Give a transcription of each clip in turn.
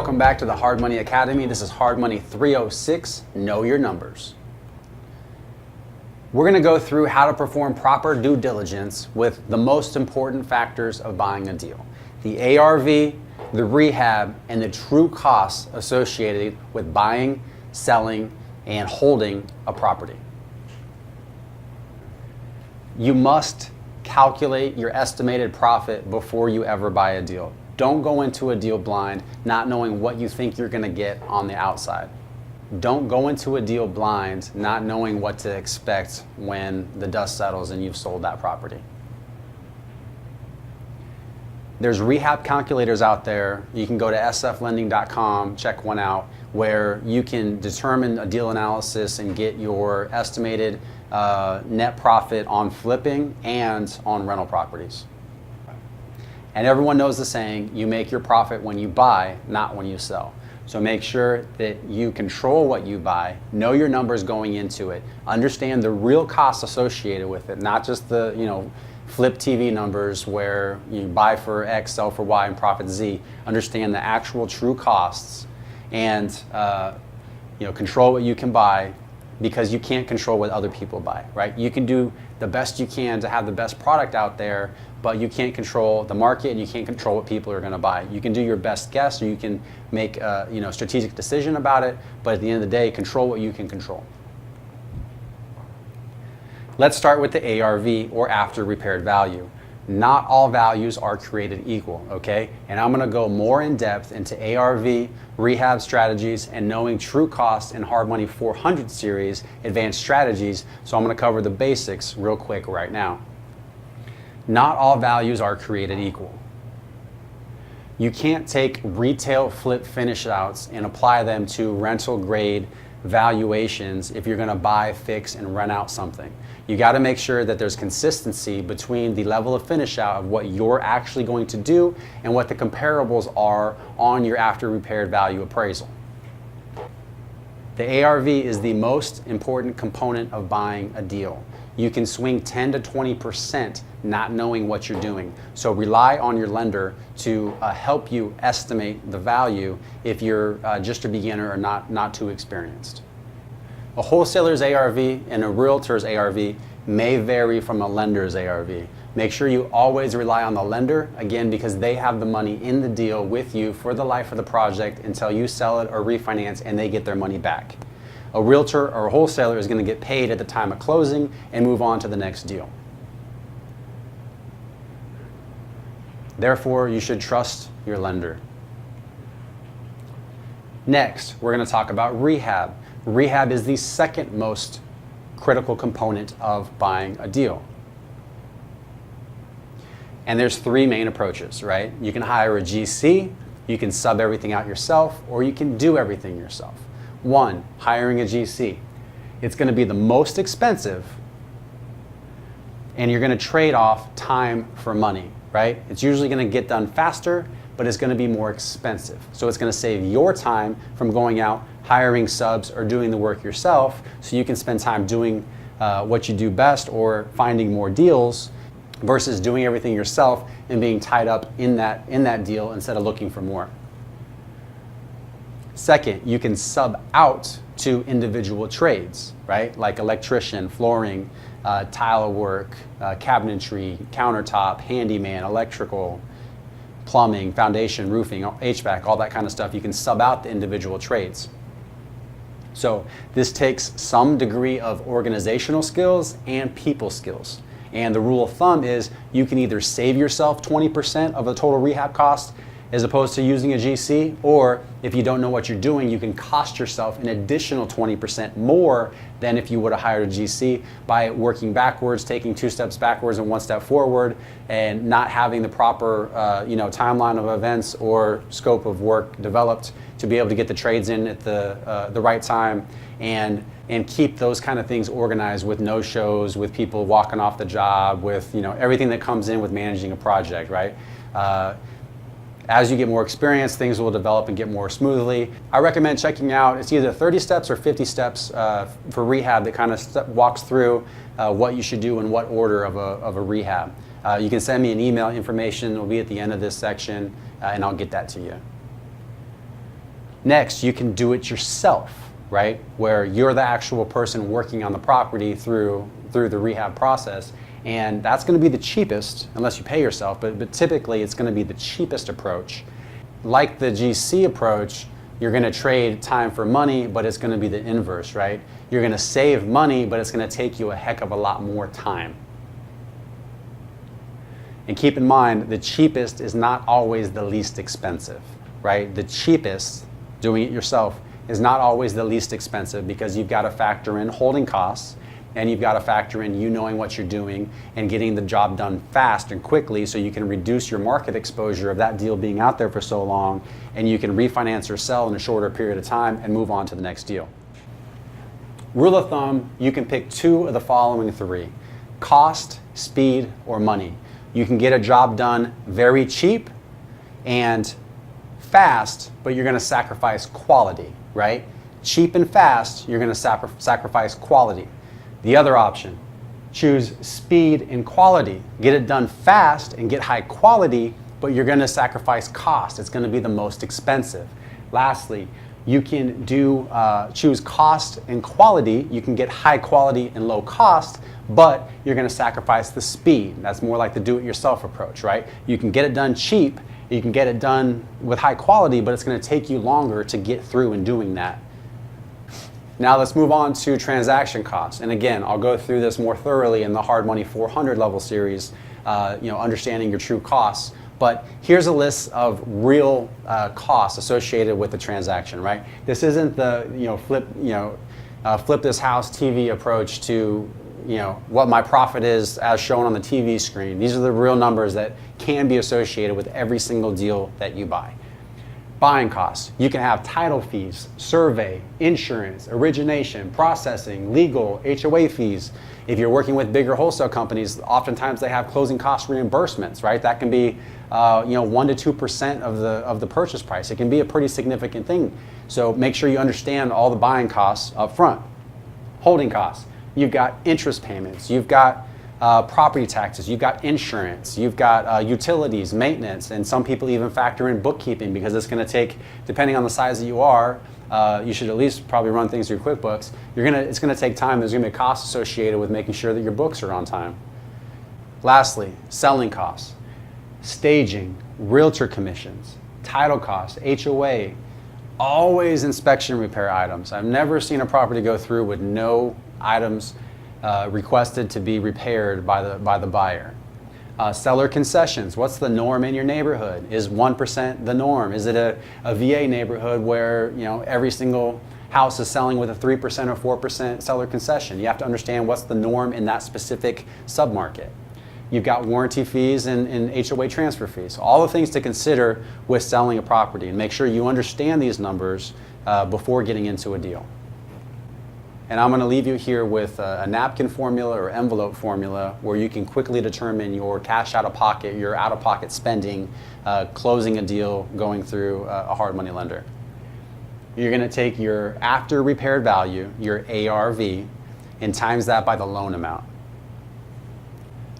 welcome back to the Hard Money Academy. This is Hard Money 306, Know Your Numbers. We're going to go through how to perform proper due diligence with the most important factors of buying a deal. The ARV, the rehab, and the true costs associated with buying, selling, and holding a property. You must calculate your estimated profit before you ever buy a deal. Don't go into a deal blind, not knowing what you think you're going to get on the outside. Don't go into a deal blind, not knowing what to expect when the dust settles and you've sold that property. There's rehab calculators out there. You can go to sflending.com, check one out, where you can determine a deal analysis and get your estimated net profit on flipping and on rental properties. And everyone knows the saying, you make your profit when you buy, not when you sell. So make sure that you control what you buy, know your numbers going into it, understand the real costs associated with it, not just the flip TV numbers where you buy for X, sell for Y, and profit Z. Understand the actual true costs and control what you can buy, because you can't control what other people buy, right? You can do the best you can to have the best product out there, but you can't control the market and you can't control what people are going to buy. You can do your best guess, or you can make a strategic decision about it, but at the end of the day, control what you can control. Let's start with the ARV, or after repaired value. Not all values are created equal, okay? And I'm gonna go more in depth into ARV, rehab strategies, and knowing true costs in Hard Money 400 series, advanced strategies. So I'm gonna cover the basics real quick right now. Not all values are created equal. You can't take retail flip finish outs and apply them to rental grade valuations if you're gonna buy, fix, and rent out something. You gotta make sure that there's consistency between the level of finish out of what you're actually going to do and what the comparables are on your after repaired value appraisal. The ARV is the most important component of buying a deal. You can swing 10 to 20% not knowing what you're doing. So rely on your lender to help you estimate the value if you're just a beginner or not too experienced. A wholesaler's ARV and a realtor's ARV may vary from a lender's ARV. Make sure you always rely on the lender, again, because they have the money in the deal with you for the life of the project until you sell it or refinance and they get their money back. A realtor or a wholesaler is going to get paid at the time of closing and move on to the next deal. Therefore, you should trust your lender. Next, we're going to talk about rehab. Rehab is the second most critical component of buying a deal. And there's three main approaches, right? You can hire a GC, you can sub everything out yourself, or you can do everything yourself. One, hiring a GC. It's going to be the most expensive, and you're going to trade off time for money, right? It's usually going to get done faster, but it's going to be more expensive. So it's going to save your time from going out, hiring subs, or doing the work yourself, so you can spend time doing what you do best or finding more deals versus doing everything yourself and being tied up in that deal instead of looking for more. Second, you can sub out to individual trades, right? Like electrician, flooring, tile work, cabinetry, countertop, handyman, electrical, plumbing, foundation, roofing, HVAC, all that kind of stuff. You can sub out the individual trades. So this takes some degree of organizational skills and people skills. And the rule of thumb is you can either save yourself 20% of the total rehab cost as opposed to using a GC, or if you don't know what you're doing, you can cost yourself an additional 20% more than if you would have hired a GC by working backwards, taking 2 steps backwards and 1 step forward, and not having the proper timeline of events or scope of work developed to be able to get the trades in at the right time and keep those kind of things organized with no-shows, with people walking off the job, with everything that comes in with managing a project, right? As you get more experience, things will develop and get more smoothly. I recommend checking out, it's either 30 steps or 50 steps for rehab that kind of walks through what you should do in what order of a rehab. You can send me an email, information will be at the end of this section, and I'll get that to you. Next, you can do it yourself, right? Where you're the actual person working on the property through the rehab process. And that's going to be the cheapest, unless you pay yourself, but typically it's going to be the cheapest approach. Like the GC approach, you're going to trade time for money, but it's going to be the inverse, right? You're going to save money, but it's going to take you a heck of a lot more time. And keep in mind, the cheapest is not always the least expensive, right? The cheapest, doing it yourself, is not always the least expensive, because you've got to factor in holding costs, and you've got to factor in you knowing what you're doing and getting the job done fast and quickly, so you can reduce your market exposure of that deal being out there for so long, and you can refinance or sell in a shorter period of time and move on to the next deal. Rule of thumb, you can pick two of the following three: cost, speed, or money. You can get a job done very cheap and fast, but you're going to sacrifice quality, right? Cheap and fast, you're going to sacrifice quality. The other option, choose speed and quality. Get it done fast and get high quality, but you're going to sacrifice cost. It's going to be the most expensive. Lastly, you can choose cost and quality. You can get high quality and low cost, but you're going to sacrifice the speed. That's more like the do-it-yourself approach, right? You can get it done cheap, you can get it done with high quality, but it's going to take you longer to get through in doing that. Now let's move on to transaction costs. And again, I'll go through this more thoroughly in the Hard Money 400 level series, understanding your true costs. But here's a list of real costs associated with the transaction, right? This isn't the flip this house TV approach to what my profit is as shown on the TV screen. These are the real numbers that can be associated with every single deal that you buy. Buying costs. You can have title fees, survey, insurance, origination, processing, legal, HOA fees. If you're working with bigger wholesale companies, oftentimes they have closing cost reimbursements, right? That can be 1 to 2% of the purchase price. It can be a pretty significant thing. So make sure you understand all the buying costs up front. Holding costs. You've got interest payments. You've got property taxes, you've got insurance, you've got utilities, maintenance, and some people even factor in bookkeeping, because it's going to take, depending on the size that you are, you should at least probably run things through QuickBooks. It's going to take time. There's going to be a cost associated with making sure that your books are on time. Lastly, selling costs, staging, realtor commissions, title costs, HOA, always inspection repair items. I've never seen a property go through with no items requested to be repaired by the buyer. Seller concessions. What's the norm in your neighborhood? Is 1% the norm? Is it a VA neighborhood where every single house is selling with a 3% or 4% seller concession? You have to understand what's the norm in that specific submarket. You've got warranty fees and HOA transfer fees. All the things to consider with selling a property, and make sure you understand these numbers before getting into a deal. And I'm going to leave you here with a napkin formula or envelope formula where you can quickly determine your cash out of pocket, your out of pocket spending, closing a deal, going through a hard money lender. You're going to take your after repaired value, your ARV, and times that by the loan amount.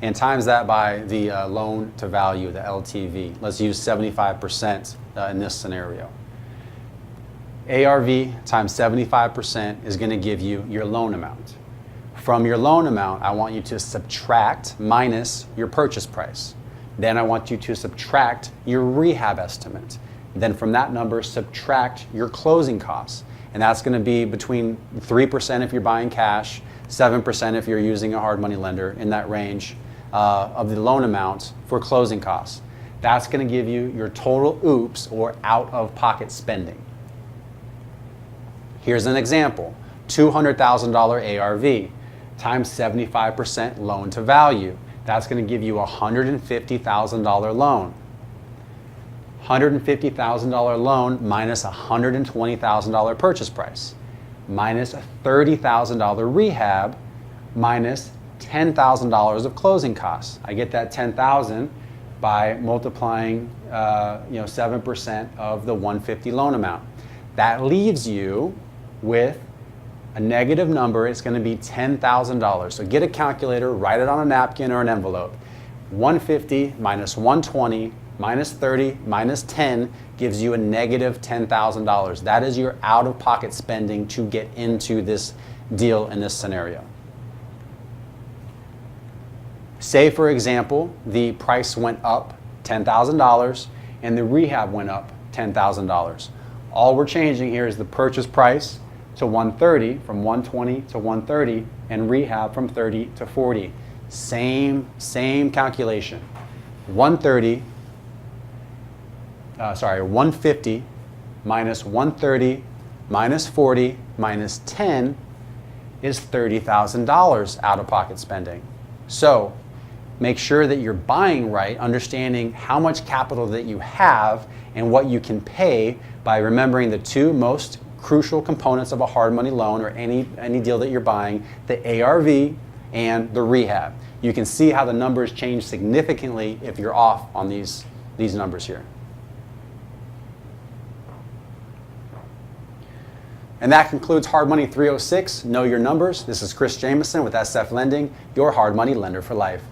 And times that by the loan to value, the LTV. Let's use 75% in this scenario. ARV times 75% is going to give you your loan amount. From your loan amount, I want you to subtract minus your purchase price. Then I want you to subtract your rehab estimate. Then from that number, subtract your closing costs. And that's going to be between 3% if you're buying cash, 7% if you're using a hard money lender, in that range of the loan amount for closing costs. That's going to give you your total oops, or out of pocket spending. Here's an example, $200,000 ARV times 75% loan to value. That's going to give you a $150,000 loan. $150,000 loan minus a $120,000 purchase price, minus a $30,000 rehab, minus $10,000 of closing costs. I get that $10,000 by multiplying 7% of the $150,000 loan amount. That leaves you with a negative number. It's going to be $10,000. So get a calculator, write it on a napkin or an envelope. 150 minus 120 minus 30 minus 10 gives you a negative $10,000. That is your out-of-pocket spending to get into this deal in this scenario. Say, for example, the price went up $10,000 and the rehab went up $10,000. All we're changing here is the purchase price to 130, from 120 to 130, and rehab from 30 to 40. Same calculation. 150 minus 130 minus 40 minus 10 is $30,000 out-of-pocket spending. So make sure that you're buying right, understanding how much capital that you have and what you can pay by remembering the two most crucial components of a hard money loan or any deal that you're buying, the ARV and the rehab. You can see how the numbers change significantly if you're off on these numbers here. And that concludes Hard Money 306, Know Your Numbers. This is Chris Jameson with SF Lending, your hard money lender for life.